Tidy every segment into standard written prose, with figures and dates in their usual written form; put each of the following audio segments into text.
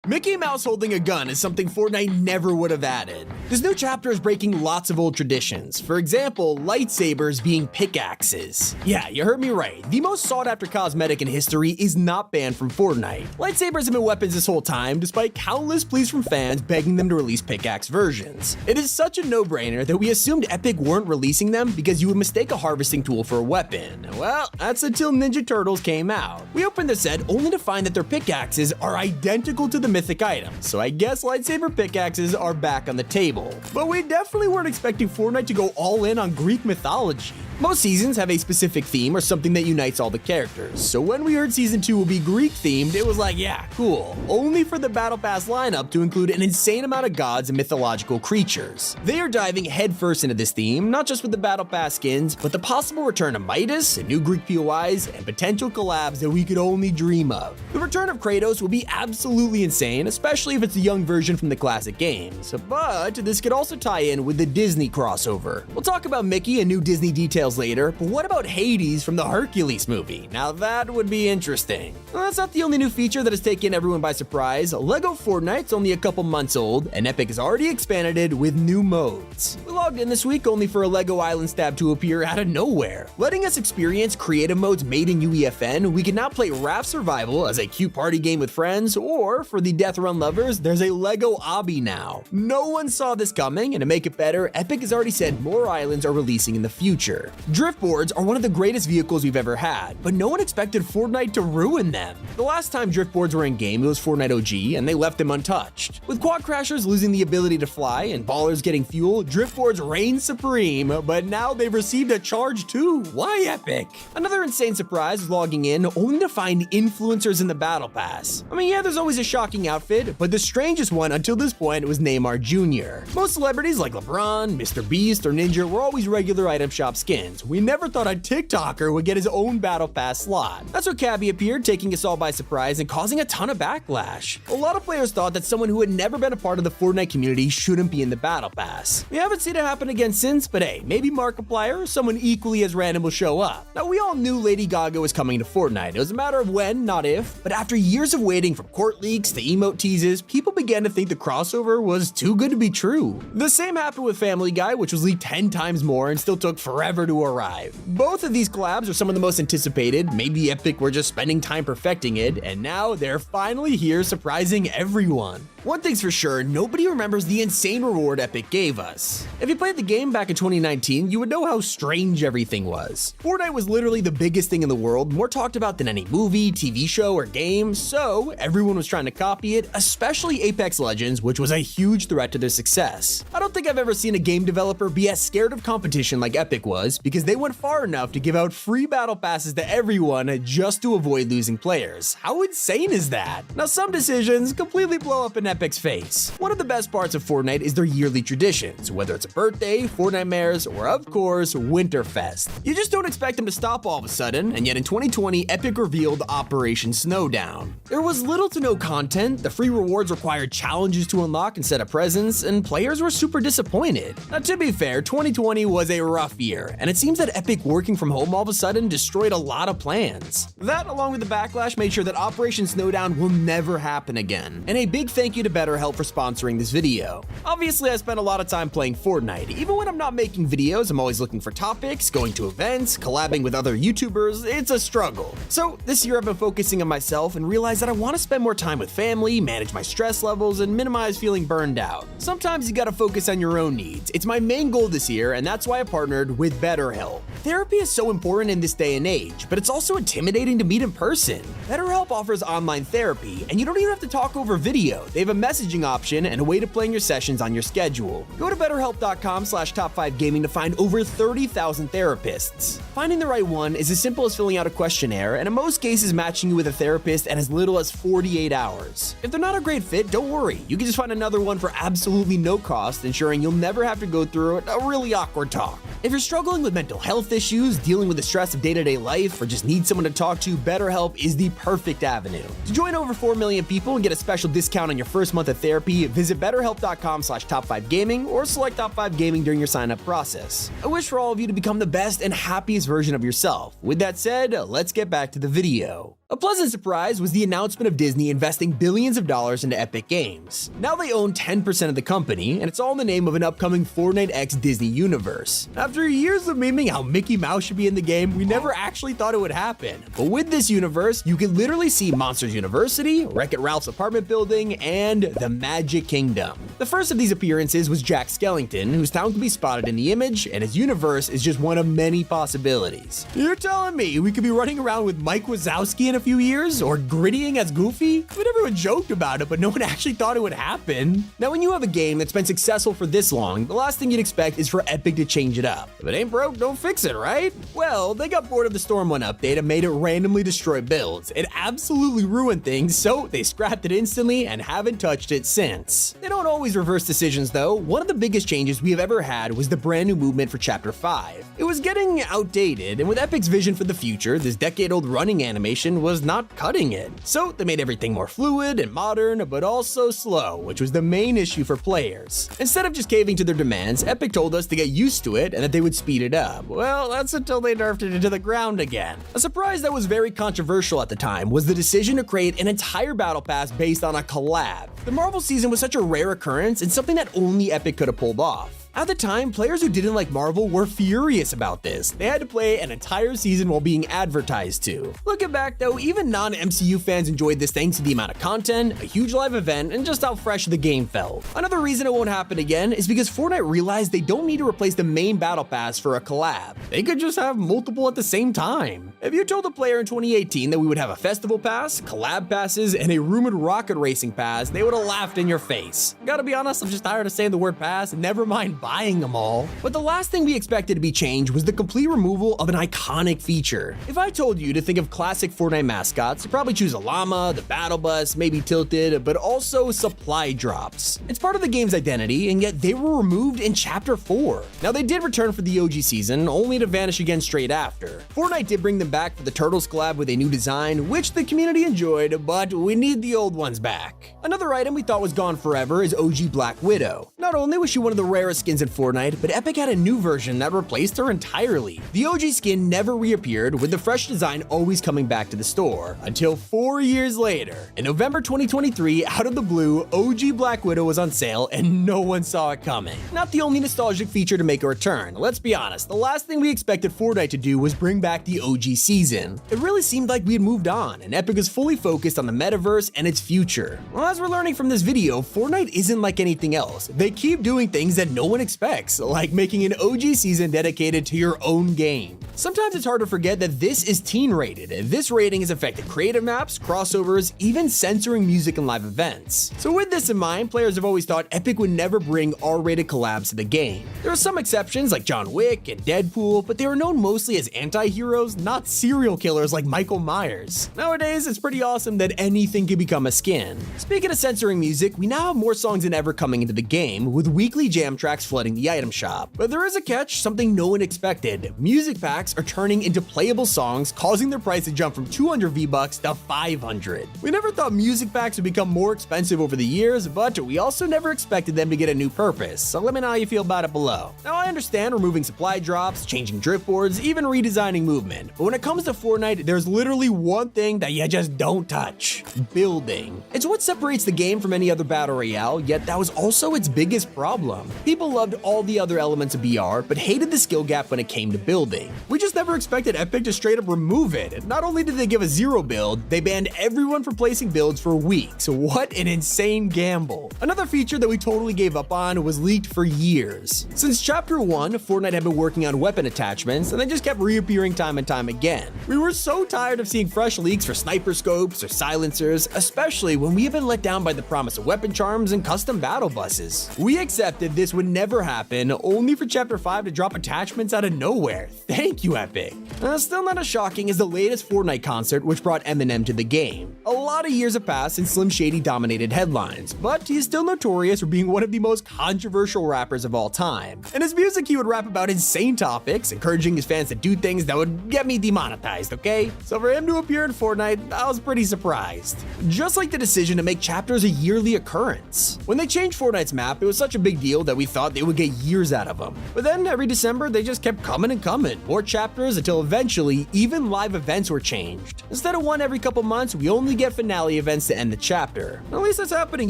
Mickey Mouse holding a gun is something Fortnite never would have added. This new chapter is breaking lots of old traditions. For example, lightsabers being pickaxes. Yeah, you heard me right. The most sought after cosmetic in history is not banned from Fortnite. Lightsabers have been weapons this whole time, despite countless pleas from fans begging them to release pickaxe versions. It is such a no-brainer that we assumed Epic weren't releasing them because you would mistake a harvesting tool for a weapon. Well, that's until Ninja Turtles came out. We opened the set only to find that their pickaxes are identical to the mythic items, so I guess lightsaber pickaxes are back on the table. But we definitely weren't expecting Fortnite to go all in on Greek mythology. Most seasons have a specific theme or something that unites all the characters, so when we heard Season 2 will be Greek themed, it was like, yeah, cool. Only for the Battle Pass lineup to include an insane amount of gods and mythological creatures. They are diving headfirst into this theme, not just with the Battle Pass skins, but the possible return of Midas, and new Greek POIs, and potential collabs that we could only dream of. The return of Kratos will be absolutely insane, especially if it's a young version from the classic games, but this could also tie in with the Disney crossover. We'll talk about Mickey and new Disney details later, but what about Hades from the Hercules movie? Now that would be interesting. Well, that's not the only new feature that has taken everyone by surprise. Lego Fortnite's only a couple months old, and Epic has already expanded it with new modes. We logged in this week only for a Lego Island stab to appear out of nowhere. Letting us experience creative modes made in UEFN, we can now play Raft Survival as a cute party game with friends, or for the Death Run lovers, there's a Lego Obby now. No one saw this coming, and to make it better, Epic has already said more islands are releasing in the future. Drift boards are one of the greatest vehicles we've ever had, but no one expected Fortnite to ruin them. The last time drift boards were in game, it was Fortnite OG, and they left them untouched. With quad crashers losing the ability to fly and ballers getting fuel, drift boards reign supreme, but now they've received a charge too. Why Epic? Another insane surprise is logging in only to find influencers in the Battle Pass. I mean, yeah, there's always a shocking outfit, but the strangest one until this point was Neymar Jr. Most celebrities like LeBron, Mr. Beast, or Ninja were always regular item shop skins. We never thought a TikToker would get his own Battle Pass slot. That's where Cabby appeared, taking us all by surprise and causing a ton of backlash. A lot of players thought that someone who had never been a part of the Fortnite community shouldn't be in the Battle Pass. We haven't seen it happen again since, but hey, maybe Markiplier or someone equally as random will show up. Now, we all knew Lady Gaga was coming to Fortnite. It was a matter of when, not if, but after years of waiting from court leaks to emote teases, people began to think the crossover was too good to be true. The same happened with Family Guy, which was leaked 10 times more and still took forever to arrive. Both of these collabs are some of the most anticipated. Maybe Epic were just spending time perfecting it, and now they're finally here, surprising everyone. One thing's for sure, nobody remembers the insane reward Epic gave us. If you played the game back in 2019, you would know how strange everything was. Fortnite was literally the biggest thing in the world, more talked about than any movie, TV show, or game, so everyone was trying to copy it, especially Apex Legends, which was a huge threat to their success. I don't think I've ever seen a game developer be as scared of competition like Epic was, because they went far enough to give out free battle passes to everyone just to avoid losing players. How insane is that? Now, some decisions completely blow up in Epic's face. One of the best parts of Fortnite is their yearly traditions, whether it's a birthday, Fortnite Mares, or of course, Winterfest. You just don't expect them to stop all of a sudden, and yet in 2020, Epic revealed Operation Snowdown. There was little to no content, the free rewards required challenges to unlock instead of presents, and players were super disappointed. Now, to be fair, 2020 was a rough year, and it seems that Epic working from home all of a sudden destroyed a lot of plans. That, along with the backlash, made sure that Operation Snowdown will never happen again. And a big thank you to BetterHelp for sponsoring this video. Obviously, I spent a lot of time playing Fortnite. Even when I'm not making videos, I'm always looking for topics, going to events, collabing with other YouTubers. It's a struggle. So this year I've been focusing on myself and realized that I want to spend more time with family, manage my stress levels, and minimize feeling burned out. Sometimes you gotta focus on your own needs. It's my main goal this year, and that's why I partnered with BetterHelp. Therapy is so important in this day and age, but it's also intimidating to meet in person. BetterHelp offers online therapy, and you don't even have to talk over video. They have a messaging option and a way to plan your sessions on your schedule. Go to betterhelp.com/top5gaming to find over 30,000 therapists. Finding the right one is as simple as filling out a questionnaire, and in most cases matching you with a therapist in as little as 48 hours. If they're not a great fit, don't worry. You can just find another one for absolutely no cost, ensuring you'll never have to go through a really awkward talk. If you're struggling with mental health issues, dealing with the stress of day-to-day life, or just need someone to talk to, BetterHelp is the perfect avenue. To join over 4 million people and get a special discount on your first month of therapy, visit betterhelp.com/top5gaming or select Top5Gaming during your sign-up process. I wish for all of you to become the best and happiest version of yourself. With that said, let's get back to the video. A pleasant surprise was the announcement of Disney investing billions of dollars into Epic Games. Now they own 10% of the company, and it's all in the name of an upcoming Fortnite x Disney universe. After years of memeing how Mickey Mouse should be in the game, we never actually thought it would happen. But with this universe, you can literally see Monsters University, Wreck-It Ralph's apartment building, and the Magic Kingdom. The first of these appearances was Jack Skellington, whose town can be spotted in the image, and his universe is just one of many possibilities. You're telling me we could be running around with Mike Wazowski in a few years, or grittying as Goofy? I mean, everyone joked about it, but no one actually thought it would happen. Now, when you have a game that's been successful for this long, the last thing you'd expect is for Epic to change it up. If it ain't broke, don't fix it, right? Well, they got bored of the Storm 1 update and made it randomly destroy builds. It absolutely ruined things, so they scrapped it instantly and haven't touched it since. They don't always reverse decisions though. One of the biggest changes we have ever had was the brand new movement for Chapter 5. It was getting outdated, and with Epic's vision for the future, this decade-old running animation was not cutting it. So they made everything more fluid and modern, but also slow, which was the main issue for players. Instead of just caving to their demands, Epic told us to get used to it and that they would speed it up. Well, that's until they nerfed it into the ground again. A surprise that was very controversial at the time was the decision to create an entire battle pass based on a collab. The Marvel season was such a rare occurrence and something that only Epic could have pulled off. At the time, players who didn't like Marvel were furious about this. They had to play an entire season while being advertised to. Looking back though, even non-MCU fans enjoyed this thanks to the amount of content, a huge live event, and just how fresh the game felt. Another reason it won't happen again is because Fortnite realized they don't need to replace the main battle pass for a collab. They could just have multiple at the same time. If you told a player in 2018 that we would have a festival pass, collab passes, and a rumored rocket racing pass, they would have laughed in your face. Gotta be honest, I'm just tired of saying the word pass, never mind buying them all. But the last thing we expected to be changed was the complete removal of an iconic feature. If I told you to think of classic Fortnite mascots, you'd probably choose a llama, the battle bus, maybe Tilted, but also supply drops. It's part of the game's identity, and yet they were removed in Chapter 4. Now they did return for the OG season, only to vanish again straight after. Fortnite did bring them back for the Turtles collab with a new design, which the community enjoyed, but we need the old ones back. Another item we thought was gone forever is OG Black Widow. Not only was she one of the rarest skins in Fortnite, but Epic had a new version that replaced her entirely. The OG skin never reappeared, with the fresh design always coming back to the store, until 4 years later. In November 2023, out of the blue, OG Black Widow was on sale and no one saw it coming. Not the only nostalgic feature to make a return. Let's be honest, the last thing we expected Fortnite to do was bring back the OG season. It really seemed like we had moved on, and Epic is fully focused on the metaverse and its future. Well, as we're learning from this video, Fortnite isn't like anything else. They keep doing things that no one expects, like making an OG season dedicated to your own game. Sometimes it's hard to forget that this is teen rated. This rating has affected creative maps, crossovers, even censoring music and live events. So with this in mind, players have always thought Epic would never bring R-rated collabs to the game. There are some exceptions like John Wick and Deadpool, but they were known mostly as anti-heroes, not serial killers like Michael Myers. Nowadays, it's pretty awesome that anything can become a skin. Speaking of censoring music, we now have more songs than ever coming into the game, with weekly jam tracks flooding the item shop. But there is a catch, something no one expected. Music packs are turning into playable songs, causing their price to jump from 200 V-Bucks to 500. We never thought music packs would become more expensive over the years, but we also never expected them to get a new purpose, so let me know how you feel about it below. Now I understand removing supply drops, changing drift boards, even redesigning movement, but when it comes to Fortnite, there's literally one thing that you just don't touch: building. It's what separates the game from any other battle royale, yet that was also its biggest problem. People loved all the other elements of BR, but hated the skill gap when it came to building. We just never expected Epic to straight up remove it. Not only did they give a zero build, they banned everyone from placing builds for weeks. What an insane gamble. Another feature that we totally gave up on was leaked for years. Since Chapter 1, Fortnite had been working on weapon attachments, and they just kept reappearing time and time again. We were so tired of seeing fresh leaks for sniper scopes or silencers, especially when we have been let down by the promise of weapon charms and custom battle buses. We accepted this would never happen, only for Chapter 5 to drop attachments out of nowhere. Thank you, Epic. Still not as shocking as the latest Fortnite concert, which brought Eminem to the game. A lot of years have passed since Slim Shady dominated headlines, but he is still notorious for being one of the most controversial rappers of all time. In his music, he would rap about insane topics, encouraging his fans to do things that would get me demonetized, okay? So for him to appear in Fortnite, I was pretty surprised. Just like the decision to make chapters a yearly occurrence. When they changed Fortnite's map, it was such a big deal that we thought they would get years out of them. But then every December, they just kept coming and coming. More chapters until eventually even live events were changed. Instead of one every couple months, we only get finale events to end the chapter. At least that's happening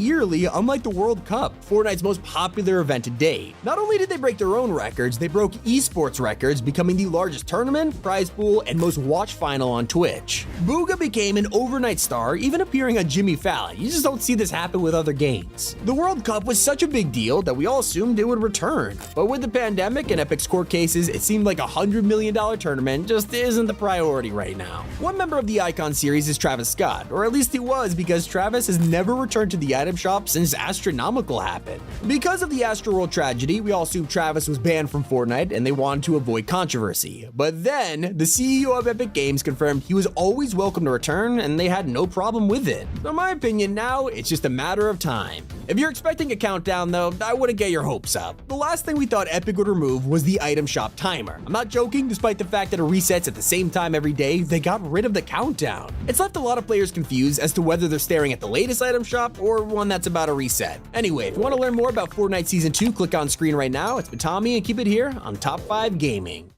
yearly, unlike the World Cup, Fortnite's most popular event to date. Not only did they break their own records, they broke esports records, becoming the largest tournament, prize pool, and most watched final on Twitch. Booga became an overnight star, even appearing on Jimmy Fallon. You just don't see this happen with other games. The World Cup was such a big deal that we all assumed it would return. But with the pandemic and Epic's court cases, it seemed like a $100 million tournament just isn't the priority right now. One member of the Icon series is Travis Scott, or at least he was, because Travis has never returned to the item shop since Astronomical happened. Because of the Astroworld tragedy, we all assumed Travis was banned from Fortnite and they wanted to avoid controversy. But then, the CEO of Epic Games confirmed he was always welcome to return and they had no problem with it. So in my opinion now, it's just a matter of time. If you're expecting a countdown though, I wouldn't get your hopes up. The last thing we thought Epic would remove was the item shop timer. I'm not joking, despite the fact that it resets at the same time every day, they got rid of the countdown. It's left a lot of players confused as to whether they're staring at the latest item shop or one that's about to reset. Anyway, if you want to learn more about Fortnite Season 2, click on screen right now. It's been Tommy and keep it here on Top 5 Gaming.